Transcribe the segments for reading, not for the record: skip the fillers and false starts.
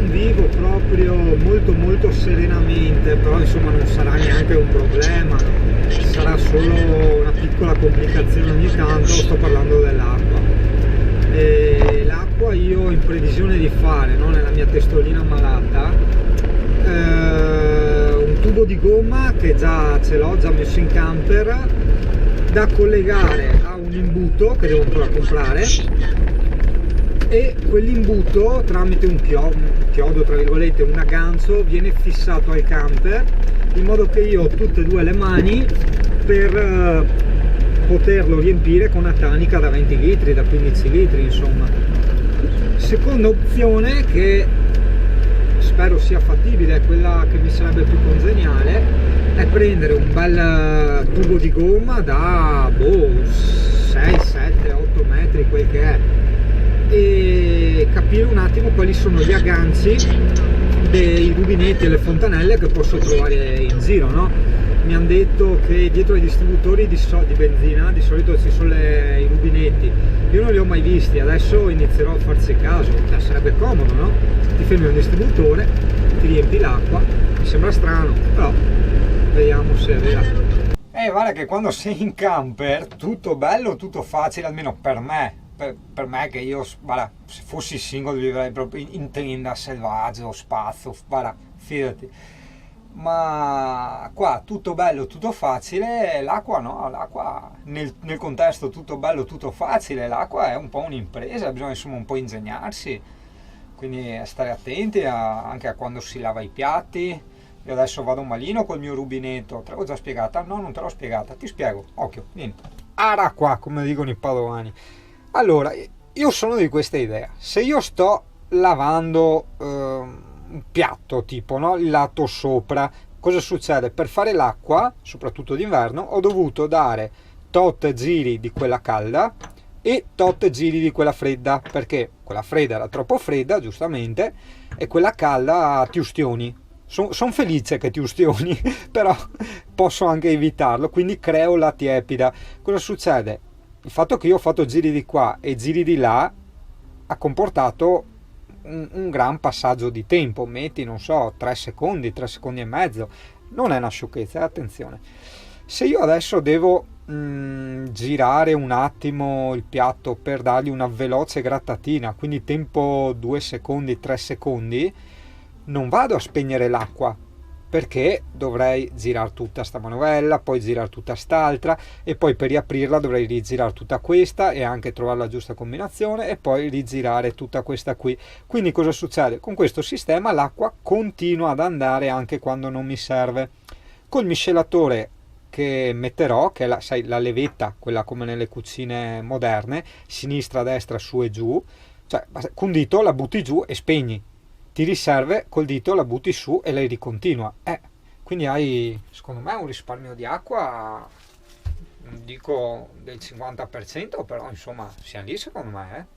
non vivo proprio molto serenamente, però insomma non sarà neanche un problema, sarà solo una piccola complicazione ogni tanto. Sto parlando dell'acqua. E l'acqua io in previsione di fare, no, nella mia testolina malata, un tubo di gomma che già ce l'ho già messo in camper, da collegare a un imbuto che devo ancora comprare, e quell'imbuto tramite un chiodo tra virgolette, un aggancio, viene fissato al camper in modo che io ho tutte e due le mani per poterlo riempire con una tanica da 20 litri, da 15 litri insomma. Seconda opzione, che spero sia fattibile, è quella che mi sarebbe più congeniale, è prendere un bel tubo di gomma da 6, 7, 8 metri, quel che è, e capire un attimo quali sono gli agganci dei rubinetti e le fontanelle che posso trovare in giro, no? Mi hanno detto che dietro ai distributori di benzina di solito ci sono i rubinetti, io non li ho mai visti, adesso inizierò a farci caso, cioè, sarebbe comodo, no? Ti fermi un distributore, ti riempi l'acqua, mi sembra strano, però vediamo se è vero. Guarda che quando sei in camper tutto bello, tutto facile, almeno per me. Per me, che io, guarda, se fossi single vivrei proprio in tenda, selvaggio, spazio, guarda, fidati. Ma qua tutto bello, tutto facile, l'acqua no, l'acqua nel contesto tutto bello, tutto facile, l'acqua è un po' un'impresa, bisogna insomma un po' ingegnarsi, quindi stare attenti anche a quando si lava i piatti. Io adesso vado malino col mio rubinetto, te l'ho già spiegata? No, non te l'ho spiegata, ti spiego, occhio, vieni. Ara qua, come dicono i padovani. Allora, io sono di questa idea, se io sto lavando un piatto tipo, no, il lato sopra, cosa succede? Per fare l'acqua, soprattutto d'inverno, ho dovuto dare tot giri di quella calda e tot giri di quella fredda, perché quella fredda era troppo fredda, giustamente, e quella calda ti ustioni. Sono felice che ti ustioni, però posso anche evitarlo, quindi creo la tiepida. Cosa succede? Il fatto che io ho fatto giri di qua e giri di là ha comportato un gran passaggio di tempo, metti, non so, 3 secondi e mezzo, non è una sciocchezza, attenzione. Se io adesso devo girare un attimo il piatto per dargli una veloce grattatina, quindi tempo 2 secondi, 3 secondi, non vado a spegnere l'acqua, perché dovrei girare tutta sta manovella, poi girare tutta st'altra, e poi per riaprirla dovrei rigirare tutta questa e anche trovare la giusta combinazione, e poi rigirare tutta questa qui. Quindi cosa succede? Con questo sistema l'acqua continua ad andare anche quando non mi serve. Col miscelatore che metterò, che è la levetta, quella come nelle cucine moderne, sinistra, destra, su e giù, cioè con un dito la butti giù e spegni, ti riserve, col dito la butti su e lei ricontinua. Quindi hai, secondo me, un risparmio di acqua, non dico del 50%, però insomma siamo lì, secondo me.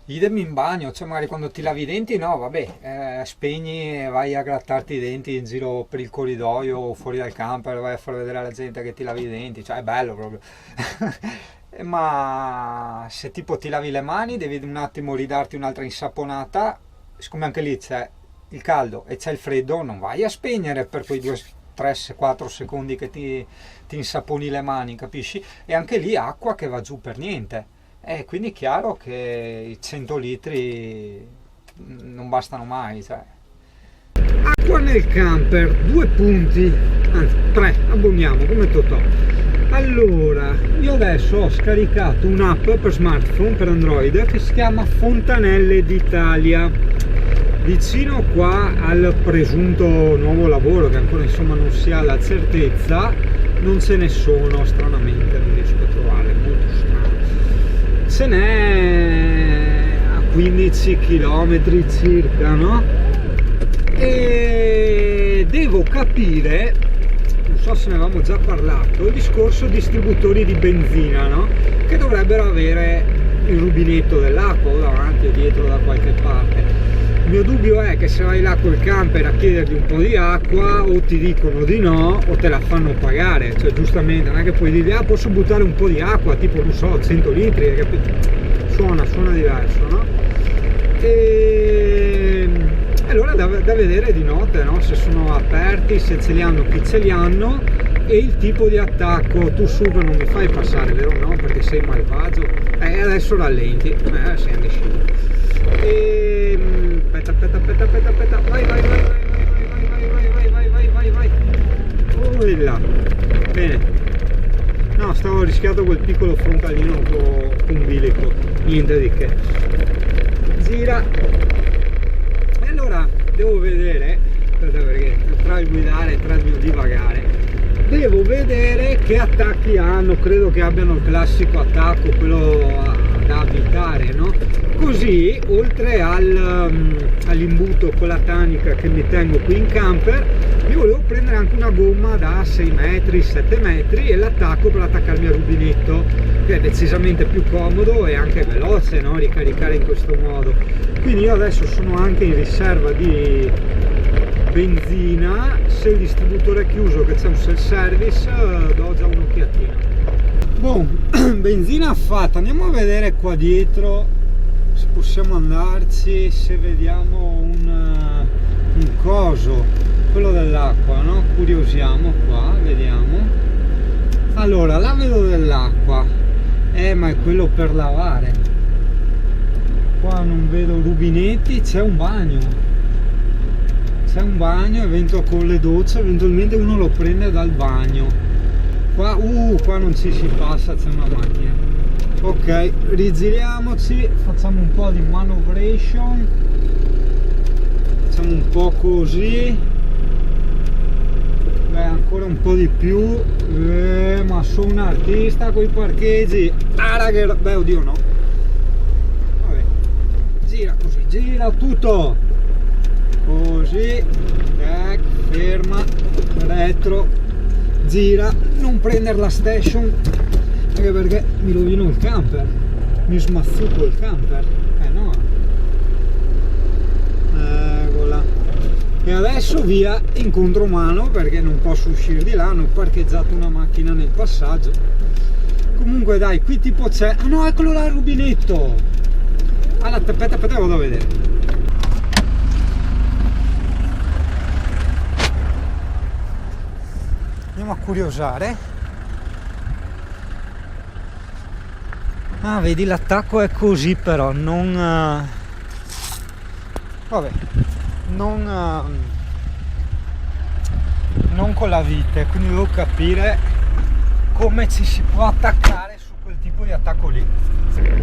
Idem in bagno, cioè magari quando ti lavi i denti, no vabbè, spegni e vai a grattarti i denti in giro per il corridoio o fuori dal camper, vai a far vedere alla gente che ti lavi i denti, cioè è bello proprio. Ma se tipo ti lavi le mani, devi un attimo ridarti un'altra insaponata, siccome anche lì c'è il caldo e c'è il freddo, non vai a spegnere per quei 2, 3, 4 secondi che ti insaponi le mani, capisci? E anche lì acqua che va giù per niente. Quindi è chiaro che i 100 litri non bastano mai, cioè. Acqua nel camper, 2 punti, anzi 3, abboniamo come Totò. Allora, io adesso ho scaricato un'app per smartphone, per Android, che si chiama Fontanelle d'Italia. Vicino qua al presunto nuovo lavoro, che ancora insomma non si ha la certezza, non ce ne sono, stranamente, non riesco a trovare, molto strano. Ce n'è a 15 km circa, no? E devo capire, non so se ne avevamo già parlato, il discorso distributori di benzina, no? Che dovrebbero avere il rubinetto dell'acqua o davanti o dietro da qualche parte. Il mio dubbio è che se vai là col camper a chiedergli un po' di acqua, o ti dicono di no o te la fanno pagare, cioè giustamente non è che puoi dire posso buttare un po' di acqua, tipo non so 100 litri, suona diverso, no? E allora da vedere di notte, no? Se sono aperti, se ce li hanno, chi ce li hanno, e il tipo di attacco. Tu sub non mi fai passare, vero? No, perché sei malvagio. Adesso rallenti, sei indeciso. Aspetta, vai, oh là. Bene. No, stavo rischiando quel piccolo frontalino un po' umbilico, niente di che. Gira. E allora devo vedere, perché tra il guidare e tra il mio divagare, devo vedere che attacchi hanno. Credo che abbiano il classico attacco, quello da abitare, no? Così, oltre all'imbuto con la tanica che mi tengo qui in camper, mi volevo prendere anche una gomma da 6 metri, 7 metri e l'attacco per attaccarmi al rubinetto, che è decisamente più comodo e anche veloce, no? Ricaricare in questo modo. Quindi io adesso sono anche in riserva di benzina. Se il distributore è chiuso, che c'è un self service, do già un'occhiatina. Boh, benzina fatta. Andiamo a vedere qua dietro se possiamo andarci, se vediamo un coso, quello dell'acqua, no? Curiosiamo qua, vediamo. Allora, là vedo dell'acqua, ma è quello per lavare. Qua non vedo rubinetti, c'è un bagno, evento con le docce, eventualmente uno lo prende dal bagno. Qua non ci si passa, c'è una macchina. Ok, rigiriamoci, facciamo un po' di manovration, facciamo un po' così, ancora un po' di più, ma sono un artista coi parcheggi. Beh, oddio no, vabbè, gira così, gira tutto così, ferma, retro, gira, non prendere la station, anche perché mi rovino il camper, mi smazzuco il camper, no, eccola. E adesso via in contromano, perché non posso uscire di là, hanno parcheggiato una macchina nel passaggio. Comunque dai, qui tipo c'è, ah no, eccolo là il rubinetto. Allora, aspetta, vado a vedere. Andiamo a curiosare. Ah, vedi, l'attacco è così, però non vabbè, non con la vite, quindi devo capire come ci si può attaccare su quel tipo di attacco lì.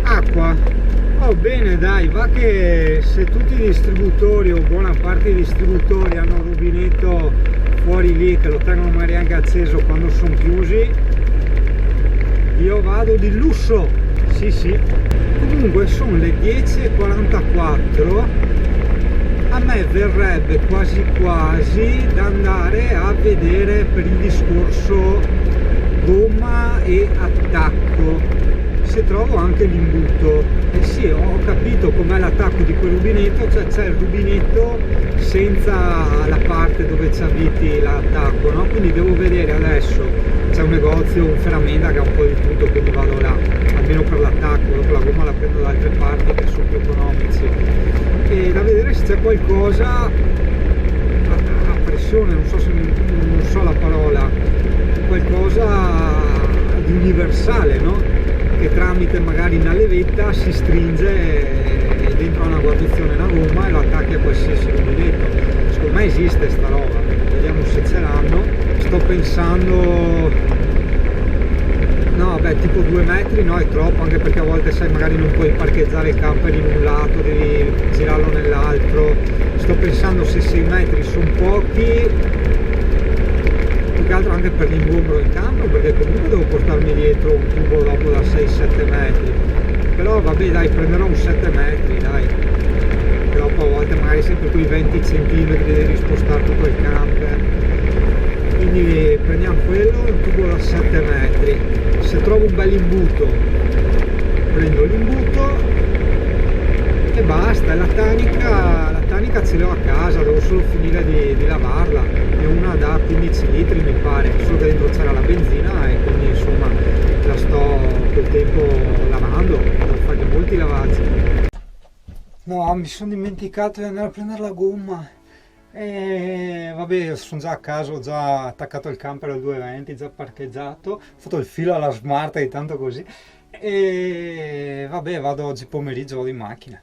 Acqua, oh bene dai, va che se tutti i distributori o buona parte dei distributori hanno un rubinetto fuori lì che lo tengono magari anche acceso quando sono chiusi, io vado di lusso. Sì. Comunque sono le 10:44, a me verrebbe quasi da andare a vedere per il discorso gomma e attacco, se trovo anche l'imbuto. Sì, ho capito com'è l'attacco di quel rubinetto, cioè c'è il rubinetto senza la parte dove ci avviti l'attacco, no? Quindi devo vedere adesso, c'è un negozio, un ferramenta che ha un po' di tutto, quindi vado là, almeno per l'attacco, dopo la gomma la prendo da altre parti che sono più economici. E da vedere se c'è qualcosa a pressione, non so la parola, qualcosa di universale, no? Che tramite magari una levetta si stringe e dentro una guarnizione una gomma e lo attacchi a qualsiasi rubinetto. Secondo me esiste sta roba, vediamo se ce l'hanno. Sto pensando, no beh, tipo 2 metri no, è troppo, anche perché a volte sai magari non puoi parcheggiare il camper in un lato, devi girarlo nell'altro. Sto pensando se 6 metri sono pochi, più che altro anche per l'ingombro in campo, perché comunque devo portarmi dietro un tubo dopo da 6-7 metri. Però vabbè dai, prenderò un 7 metri dai, che dopo a volte magari sempre quei 20 cm devi spostare tutto il camper. Quindi prendiamo quello, un tubo da 7 metri. Se trovo un bel imbuto prendo l'imbuto e basta. La tanica ce l'ho a casa, devo solo finire di lavarla, è una da 15 litri mi pare, solo che dentro c'era la benzina e quindi insomma la sto col tempo lavando, devo fare molti lavaggi. No, mi sono dimenticato di andare a prendere la gomma. E vabbè, sono già a casa, ho già attaccato il camper al 220, già parcheggiato, ho fatto il filo alla smart di tanto così. E vabbè, vado oggi pomeriggio, vado in macchina.